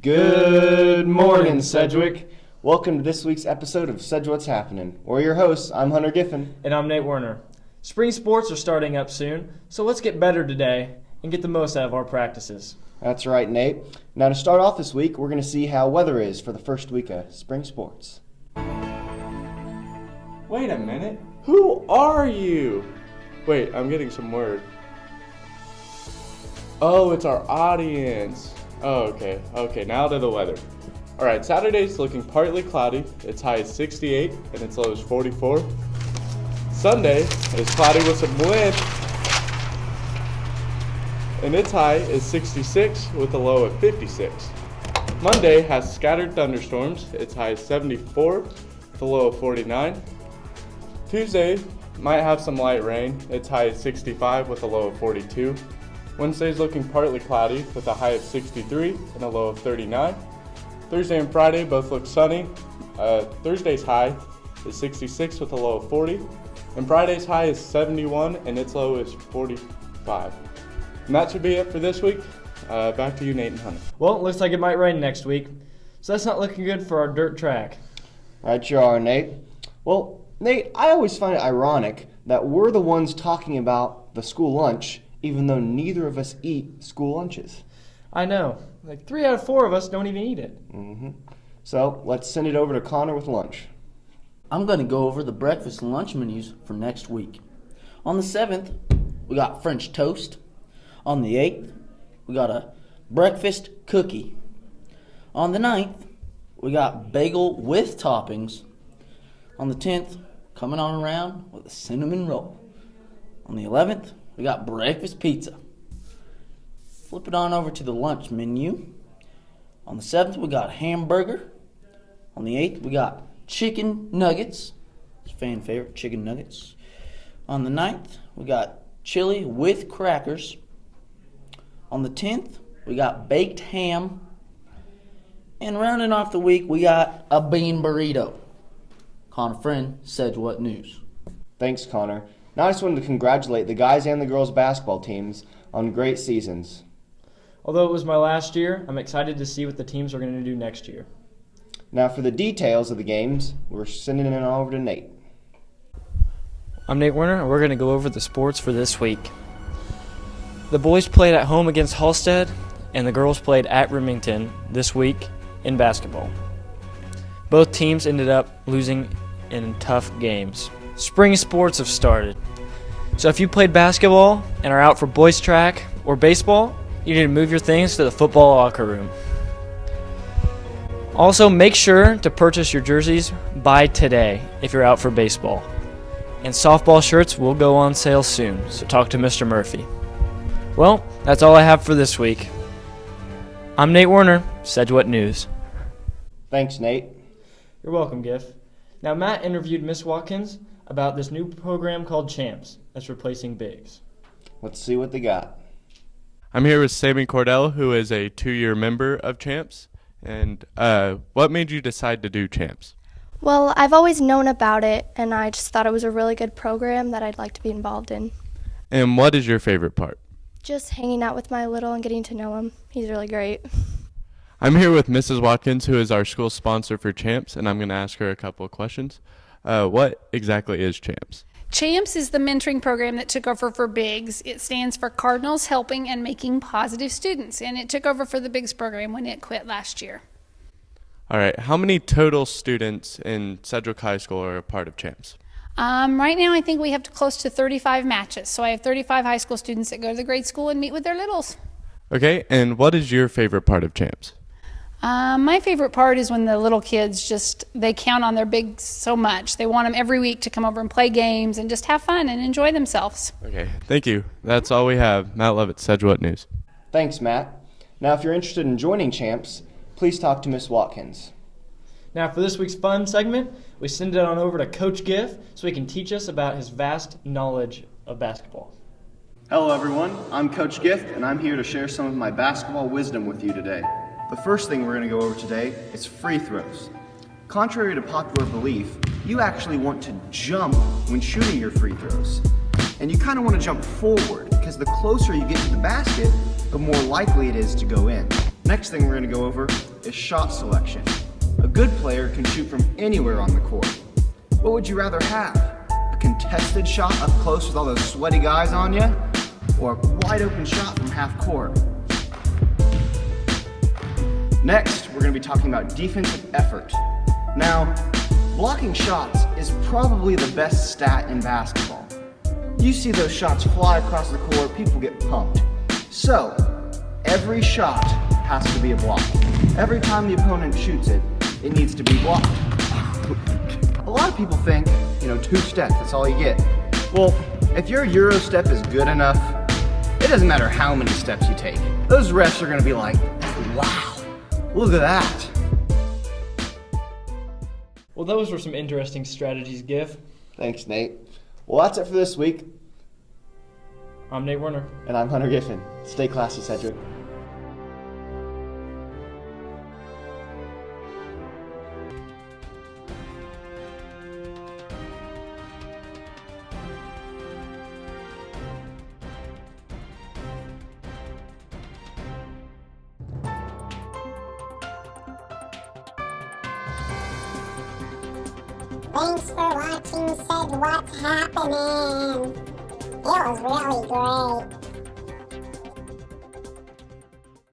Good morning, Sedgwick. Welcome to this week's episode of Sedg-What's Happening. We're your hosts. I'm Hunter Giffen. And I'm Nate Werner. Spring sports are starting up soon, so let's get better today and get the most out of our practices. That's right, Nate. Now to start off this week, we're going to see how weather is for the first week of spring sports. Wait a minute. Who are you? Wait, I'm getting some word. Oh, it's our audience. Oh, okay, now to the weather. Alright, Saturday's looking partly cloudy. Its high is 68 and its low is 44. Sunday is cloudy with some wind. And its high is 66 with a low of 56. Monday has scattered thunderstorms. Its high is 74 with a low of 49. Tuesday might have some light rain. Its high is 65 with a low of 42. Wednesday's looking partly cloudy with a high of 63 and a low of 39. Thursday and Friday both look sunny. Thursday's high is 66 with a low of 40. And Friday's high is 71 and its low is 45. And that should be it for this week. Back to you, Nate and Hunter. Well, it looks like it might rain next week, so that's not looking good for our dirt track. Right you are, Nate. Well, Nate, I always find it ironic that we're the ones talking about the school lunch, even though neither of us eat school lunches. I know. Like 3 out of 4 of us don't even eat it. So let's send it over to Connor with lunch. I'm going to go over the breakfast and lunch menus for next week. On the 7th, we got French toast. On the 8th, we got a breakfast cookie. On the 9th, we got bagel with toppings. On the 10th, coming on around with a cinnamon roll. On the 11th, we got breakfast pizza. Flip it on over to the lunch menu. On the 7th, we got hamburger. On the 8th, we got chicken nuggets. It's a fan favorite, chicken nuggets. On the 9th, we got chili with crackers. On the 10th, we got baked ham. And rounding off the week, we got a bean burrito. Connor Friend, SedgWhat News. Thanks, Connor. Now I just wanted to congratulate the guys and the girls basketball teams on great seasons. Although it was my last year, I'm excited to see what the teams are going to do next year. Now for the details of the games, we're sending it on over to Nate. I'm Nate Werner, and we're going to go over the sports for this week. The boys played at home against Halstead, and the girls played at Remington this week in basketball. Both teams ended up losing in tough games. Spring sports have started. So if you played basketball and are out for boys track or baseball, you need to move your things to the football locker room. Also, make sure to purchase your jerseys by today if you're out for baseball. And softball shirts will go on sale soon, so talk to Mr. Murphy. Well, that's all I have for this week. I'm Nate Werner, SedgWhat News. Thanks, Nate. You're welcome, Giff. Now, Matt interviewed Miss Watkins about this new program called Champs that's replacing Bigs. Let's see what they got. I'm here with Sammy Cordell, who is a 2-year member of Champs. And what made you decide to do Champs? Well, I've always known about it, and I just thought it was a really good program that I'd like to be involved in. And what is your favorite part? Just hanging out with my little and getting to know him. He's really great. I'm here with Mrs. Watkins, who is our school sponsor for Champs, and I'm going to ask her a couple of questions. What exactly is Champs? CHAMPS is the mentoring program that took over for BIGS. It stands for Cardinals Helping and Making Positive Students, and it took over for the BIGS program when it quit last year. All right. How many total students in Sedgwick High School are a part of CHAMPS? Right now I think we have close to 35 matches. So I have 35 high school students that go to the grade school and meet with their littles. Okay. And what is your favorite part of CHAMPS? My favorite part is when the little kids they count on their bigs so much. They want them every week to come over and play games and just have fun and enjoy themselves. Okay, thank you. That's all we have. Matt Lovett, SedgWhat News. Thanks, Matt. Now, if you're interested in joining Champs, please talk to Miss Watkins. Now, for this week's fun segment, we send it on over to Coach Giff so he can teach us about his vast knowledge of basketball. Hello, everyone. I'm Coach Giff, and I'm here to share some of my basketball wisdom with you today. The first thing we're going to go over today is free throws. Contrary to popular belief, you actually want to jump when shooting your free throws. And you kind of want to jump forward because the closer you get to the basket, the more likely it is to go in. Next thing we're going to go over is shot selection. A good player can shoot from anywhere on the court. What would you rather have? A contested shot up close with all those sweaty guys on you? Or a wide open shot from half court? Next, we're going to be talking about defensive effort. Now, blocking shots is probably the best stat in basketball. You see those shots fly across the court, people get pumped. So, every shot has to be a block. Every time the opponent shoots it, it needs to be blocked. A lot of people think, 2 steps, that's all you get. Well, if your Euro step is good enough, it doesn't matter how many steps you take. Those refs are going to be like, wow. Look at that. Well, those were some interesting strategies, Giff. Thanks, Nate. Well, that's it for this week. I'm Nate Werner. And I'm Hunter Giffen. Stay classy, Cedric. Thanks for watching SedgWhat's Happening. It was really great.